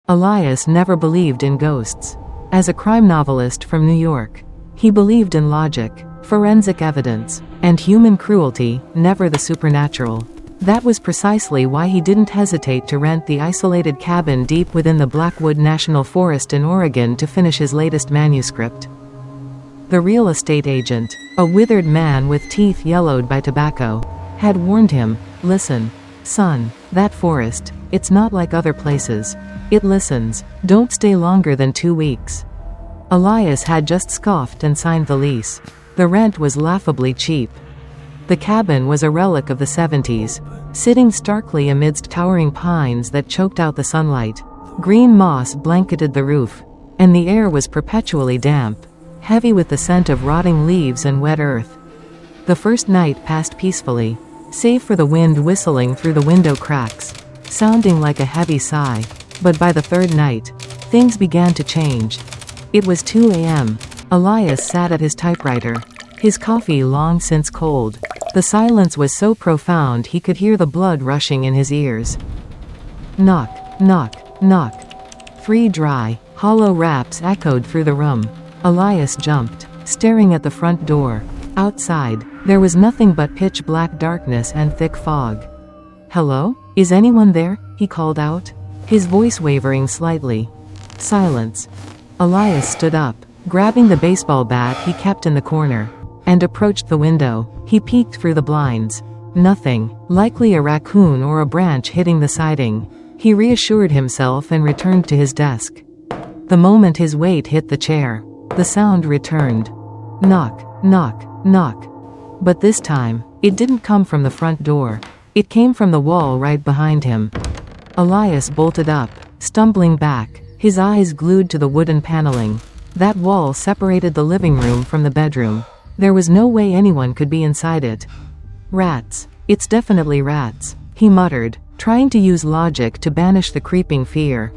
Elias never believed in ghosts. As a crime novelist from New York, he believed in logic, forensic evidence, and human cruelty, never the supernatural. That was precisely why he didn't hesitate to rent the isolated cabin deep within the Blackwood National Forest in Oregon to finish his latest manuscript. The real estate agent, a withered man with teeth yellowed by tobacco, had warned him, "Listen, son, that forest, it's not like other places. It listens. Don't stay longer than 2 weeks." Elias had just scoffed and signed the lease. The rent was laughably cheap. The cabin was a relic of the 70s, sitting starkly amidst towering pines that choked out the sunlight. Green moss blanketed the roof, and the air was perpetually damp, heavy with the scent of rotting leaves and wet earth. The first night passed peacefully, save for the wind whistling through the window cracks, sounding like a heavy sigh. But by the third night, things began to change. It was 2 a.m. Elias sat at his typewriter, his coffee long since cold. The silence was so profound he could hear the blood rushing in his ears. Knock, knock, knock. 3 dry, hollow raps echoed through the room. Elias jumped, staring at the front door. Outside, there was nothing but pitch-black darkness and thick fog. "Hello? Is anyone there?" he called out, his voice wavering slightly. Silence. Elias stood up, grabbing the baseball bat he kept in the corner, and approached the window. He peeked through the blinds. Nothing, likely a raccoon or a branch hitting the siding. He reassured himself and returned to his desk. The moment his weight hit the chair, the sound returned. Knock, knock, knock. But this time, it didn't come from the front door. It came from the wall right behind him. Elias bolted up, stumbling back, his eyes glued to the wooden paneling. That wall separated the living room from the bedroom. There was no way anyone could be inside it. "Rats. It's definitely rats," he muttered, trying to use logic to banish the creeping fear.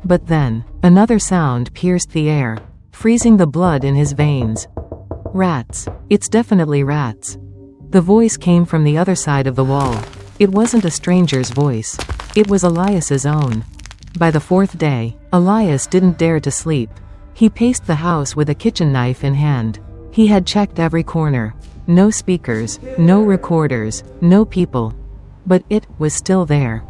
But then, another sound pierced the air, freezing the blood in his veins. "Rats. It's definitely rats." The voice came from the other side of the wall. It wasn't a stranger's voice. It was Elias's own. By the 4th day, Elias didn't dare to sleep. He paced the house with a kitchen knife in hand. He had checked every corner. No speakers, no recorders, no people. But it was still there.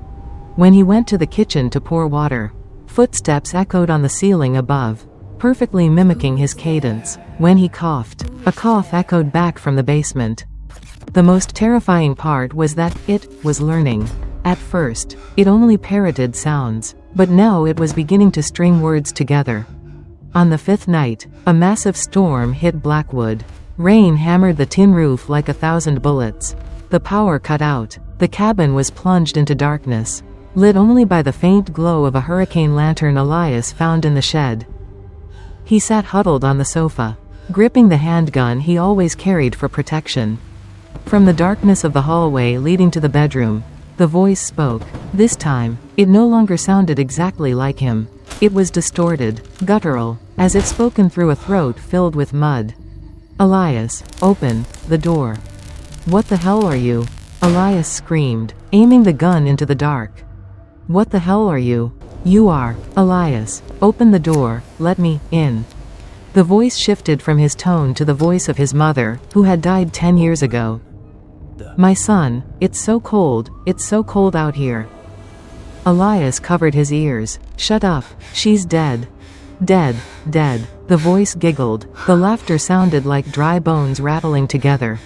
When he went to the kitchen to pour water, footsteps echoed on the ceiling above, perfectly mimicking his cadence. When he coughed, a cough echoed back from the basement. The most terrifying part was that it was learning. At first, it only parroted sounds, but now it was beginning to string words together. On the 5th night, a massive storm hit Blackwood. Rain hammered the tin roof like 1,000 bullets. The power cut out. The cabin was plunged into darkness, lit only by the faint glow of a hurricane lantern Elias found in the shed. He sat huddled on the sofa, gripping the handgun he always carried for protection. From the darkness of the hallway leading to the bedroom, the voice spoke. This time, it no longer sounded exactly like him. It was distorted, guttural, as if spoken through a throat filled with mud. "Elias, open the door." "What the hell are you?" Elias screamed, aiming the gun into the dark. "What the hell are you?" "You are, Elias. Open the door, let me in." The voice shifted from his tone to the voice of his mother, who had died 10 years ago. "My son, it's so cold out here." Elias covered his ears. "Shut up, she's dead. Dead, dead." The voice giggled. The laughter sounded like dry bones rattling together.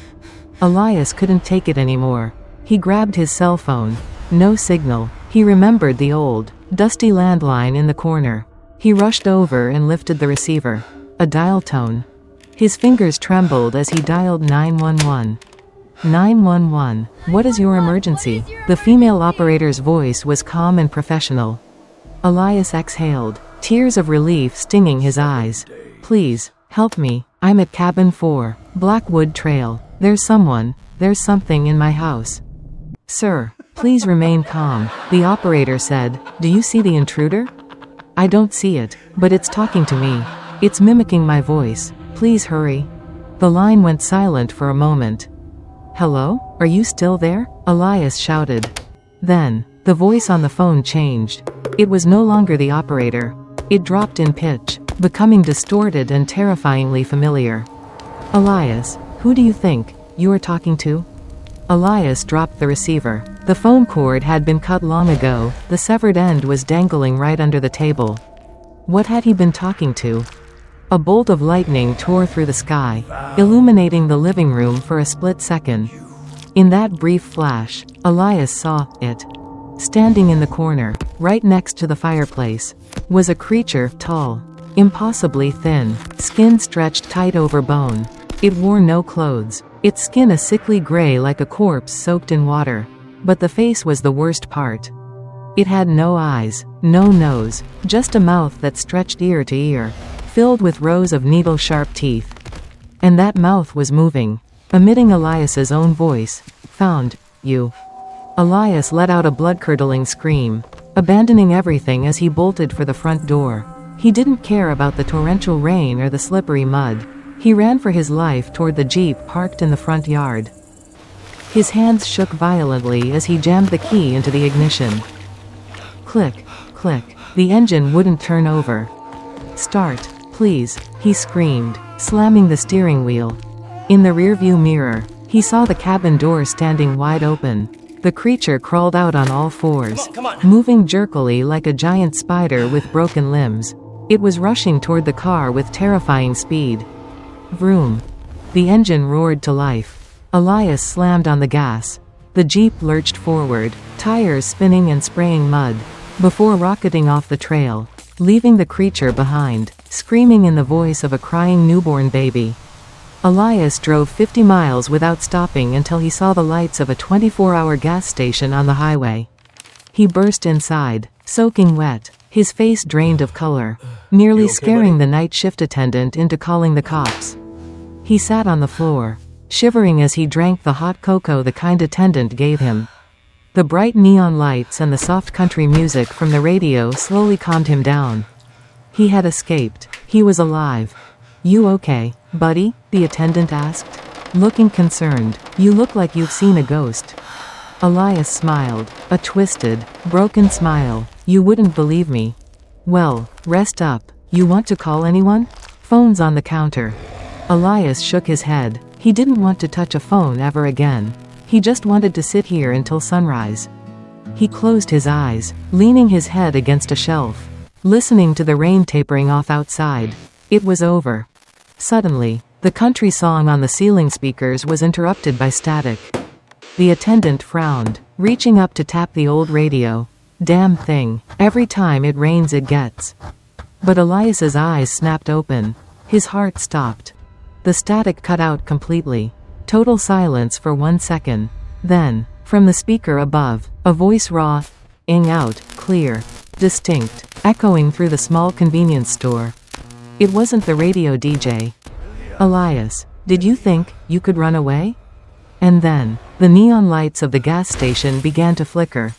Elias couldn't take it anymore. He grabbed his cell phone. No signal. He remembered the old, dusty landline in the corner. He rushed over and lifted the receiver. A dial tone. His fingers trembled as he dialed 911. 911. "What is your emergency?" The female operator's voice was calm and professional. Elias exhaled, tears of relief stinging his eyes. "Please, help me. I'm at cabin 4, Blackwood Trail. There's something in my house." "Sir, please remain calm," the operator said. "Do you see the intruder?" "I don't see it, but it's talking to me. It's mimicking my voice. Please hurry." The line went silent for a moment. "Hello? Are you still there?" Elias shouted. Then, the voice on the phone changed. It was no longer the operator. It dropped in pitch, becoming distorted and terrifyingly familiar. Elias, who do you think you are talking to? Elias dropped the receiver. The phone cord had been cut long ago, the severed end was dangling right under the table. What had he been talking to? A bolt of lightning tore through the sky, illuminating the living room for a split second. In that brief flash, Elias saw it. Standing in the corner, right next to the fireplace, was a creature, tall, impossibly thin, skin stretched tight over bone. It wore no clothes, its skin a sickly gray like a corpse soaked in water. But the face was the worst part. It had no eyes, no nose, just a mouth that stretched ear to ear, filled with rows of needle-sharp teeth. And that mouth was moving, emitting Elias's own voice. Found you. Elias let out a blood-curdling scream, abandoning everything as he bolted for the front door. He didn't care about the torrential rain or the slippery mud. He ran for his life toward the Jeep parked in the front yard. His hands shook violently as he jammed the key into the ignition. Click, click. The engine wouldn't turn over. Start, please, he screamed, slamming the steering wheel. In the rearview mirror, he saw the cabin door standing wide open. The creature crawled out on all fours, moving jerkily like a giant spider with broken limbs. It was rushing toward the car with terrifying speed. Vroom. The engine roared to life. Elias slammed on the gas. The Jeep lurched forward, tires spinning and spraying mud, before rocketing off the trail, leaving the creature behind, screaming in the voice of a crying newborn baby. Elias drove 50 miles without stopping until he saw the lights of a 24-hour gas station on the highway. He burst inside, soaking wet, his face drained of color, nearly scaring the night shift attendant into calling the cops. He sat on the floor, shivering as he drank the hot cocoa the kind attendant gave him. The bright neon lights and the soft country music from the radio slowly calmed him down. He had escaped. He was alive. You okay, buddy? The attendant asked, looking concerned. You look like you've seen a ghost. Elias smiled, a twisted, broken smile. You wouldn't believe me. Well, rest up. You want to call anyone? Phone's on the counter. Elias shook his head. He didn't want to touch a phone ever again. He just wanted to sit here until sunrise. He closed his eyes, leaning his head against a shelf, listening to the rain tapering off outside. It was over. Suddenly, the country song on the ceiling speakers was interrupted by static. The attendant frowned, reaching up to tap the old radio. Damn thing, every time it rains it gets. But Elias's eyes snapped open. His heart stopped. The static cut out completely. Total silence for 1 second. Then, from the speaker above, a voice rang out, clear, distinct, echoing through the small convenience store. It wasn't the radio DJ. Elias, did you think you could run away? And then, the neon lights of the gas station began to flicker.